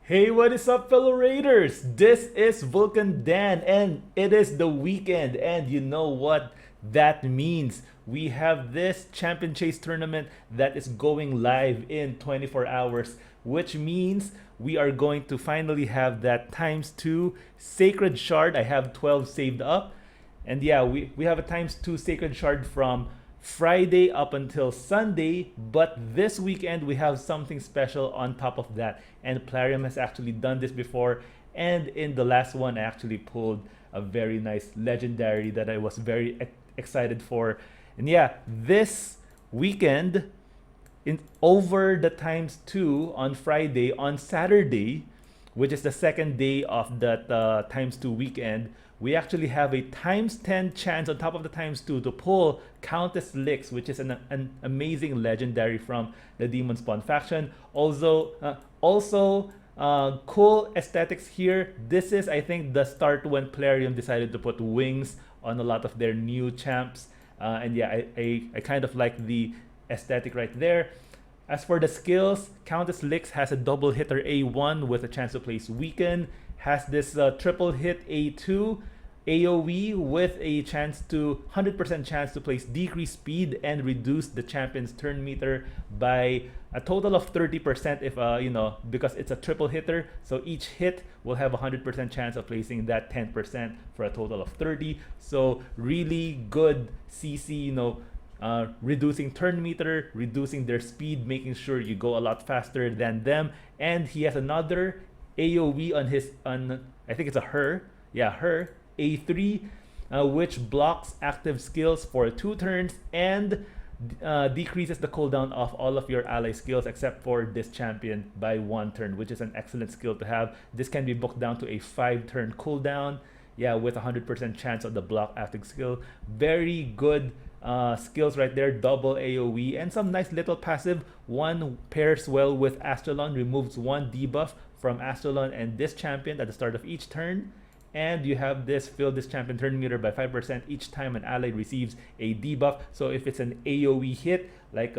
Hey, what is up, fellow Raiders? This is Vulcan Dan, and it is the weekend. And you know what that means? We have this Champion Chase tournament that is going live in 24 hours, which means we are going to finally have that times 2 Sacred Shard. I have 12 saved up. And yeah, we have a times 2 Sacred Shard from Friday up until Sunday, but this weekend we have something special on top of that. And Plarium has actually done this before, and in the last one I actually pulled a very nice legendary that I was very excited for. And yeah, this weekend in over the times 2 on Friday, on Saturday, which is the second day of that times 2 weekend, we actually have a times 10 chance on top of the times 2 to pull Countess Licks, which is an amazing legendary from the Demon Spawn faction. Also, cool aesthetics here. This is, I think, the start when Plarium decided to put wings on a lot of their new champs. And yeah, I kind of like the aesthetic right there. As for the skills, Countess Licks has a double hitter A1 with a chance to place Weaken, has this triple hit A2 AoE with a chance to 100% chance to place decrease speed and reduce the champion's turn meter by a total of 30% if because it's a triple hitter, so each hit will have a 100% chance of placing that 10% for a total of 30. So really good CC, reducing turn meter, reducing their speed, making sure you go a lot faster than them. And he has another AoE on I think it's her A3, which blocks active skills for 2 turns and decreases the cooldown of all of your ally skills except for this champion by 1 turn, which is an excellent skill to have. This can be booked down to a 5-turn cooldown, with 100% chance of the block active skill. Very good skills right there, double AoE and some nice little passive. One pairs well with Astalon, removes 1 debuff from Astalon and this champion at the start of each turn. And you have this, fill this champion turn meter by 5% each time an ally receives a debuff. So if it's an AoE hit, like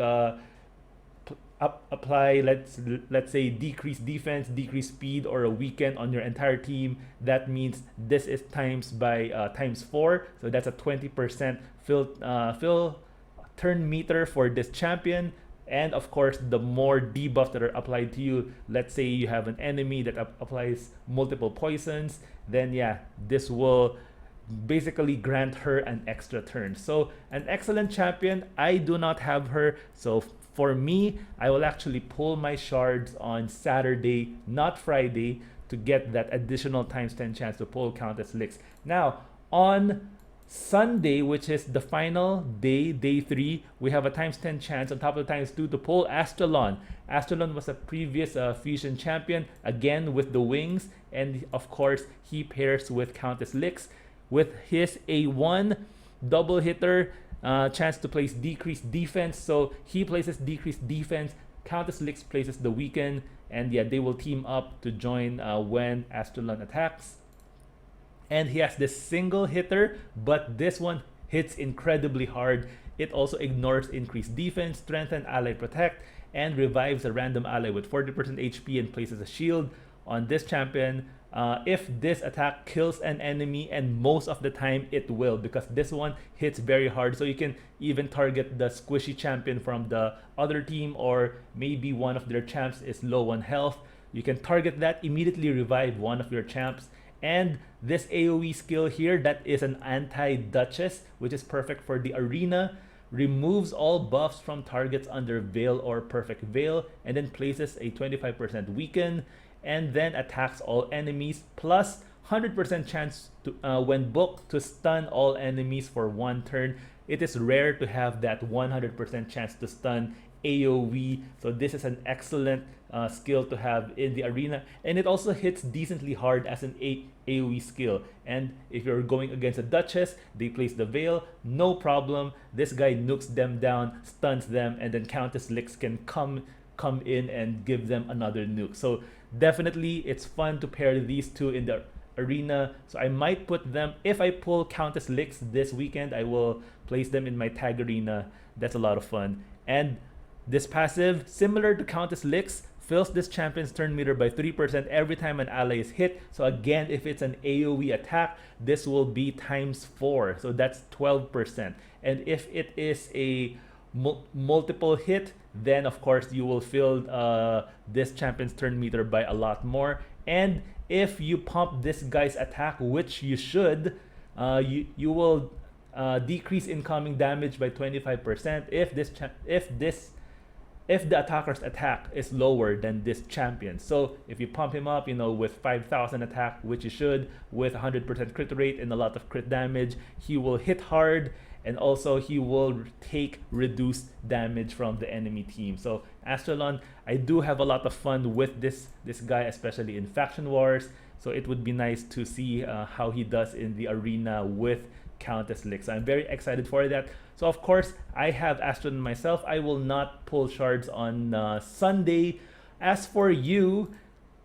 apply, let's say decrease defense, decrease speed, or a weaken on your entire team, that means this is times by times 4. So that's a 20% fill turn meter for this champion. And of course, the more debuffs that are applied to you, let's say you have an enemy that applies multiple poisons, then yeah, this will basically grant her an extra turn. So an excellent champion. I do not have her, so for me, I will actually pull my shards on Saturday, not Friday, to get that additional times 10 chance to pull Countess Licks. Now, on Sunday, which is the final day, day 3, we have a times 10 chance on top of the times 2 to pull Astalon. Astalon was a previous fusion champion, again with the wings, and of course he pairs with Countess Licks with his A1 double hitter, chance to place decreased defense. So he places decreased defense, Countess Licks places the weaken, and yeah, they will team up to join when Astalon attacks. And he has this single hitter, but this one hits incredibly hard. It also ignores increased defense, strengthen ally protect, and revives a random ally with 40% HP and places a shield on this champion. If this attack kills an enemy, and most of the time it will, because this one hits very hard, so you can even target the squishy champion from the other team, or maybe one of their champs is low on health. You can target that, immediately revive one of your champs. And this AoE skill here, that is an anti-Duchess, which is perfect for the arena, removes all buffs from targets under Veil or Perfect Veil, and then places a 25% weaken, and then attacks all enemies, plus 100% chance to, when booked, to stun all enemies for 1 turn. It is rare to have that 100% chance to stun AoE, so this is an excellent skill to have in the arena, and it also hits decently hard as an AoE skill. And if you're going against a Duchess, they place the Veil, no problem. This guy nukes them down, stuns them, and then Countess Licks can come in and give them another nuke. So definitely it's fun to pair these two in the arena. So I might put them, if I pull Countess Licks this weekend, I will place them in my tag arena. That's a lot of fun. And this passive, similar to Countess Licks, fills this champion's turn meter by 3% every time an ally is hit. So again, if it's an AoE attack, this will be times 4. So that's 12%. And if it is a multiple hit, then of course you will fill this champion's turn meter by a lot more. And if you pump this guy's attack, which you should, you will decrease incoming damage by 25% if the attacker's attack is lower than this champion. So if you pump him up, with 5,000 attack, which you should, with 100% crit rate and a lot of crit damage, he will hit hard, and also he will take reduced damage from the enemy team. So Astalon, I do have a lot of fun with this guy, especially in Faction Wars. So it would be nice to see how he does in the arena with Countess Licks. I'm very excited for that. So of course, I have Astalon myself. I will not pull shards on Sunday. As for you,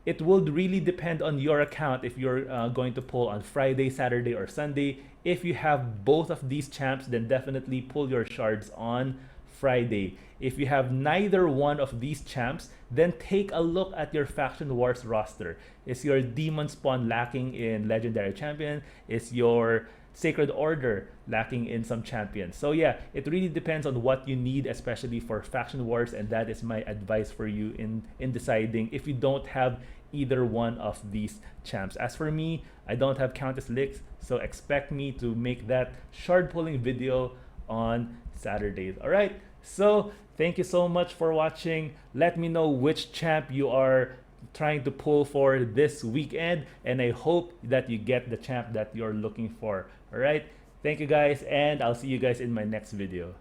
it would really depend on your account if you're going to pull on Friday, Saturday, or Sunday. If you have both of these champs, then definitely pull your shards on Friday. If you have neither one of these champs, then take a look at your Faction Wars roster. Is your Demon Spawn lacking in Legendary Champion? Is your Sacred Order lacking in some champions? So yeah, it really depends on what you need, especially for Faction Wars, and that is my advice for you in deciding if you don't have either one of these champs. As for me, I don't have Countess Licks, so expect me to make that shard pulling video on Saturdays. All right, so thank you so much for watching. Let me know which champ you are trying to pull for this weekend, and I hope that you get the champ that you're looking for. All right, thank you guys, and I'll see you guys in my next video.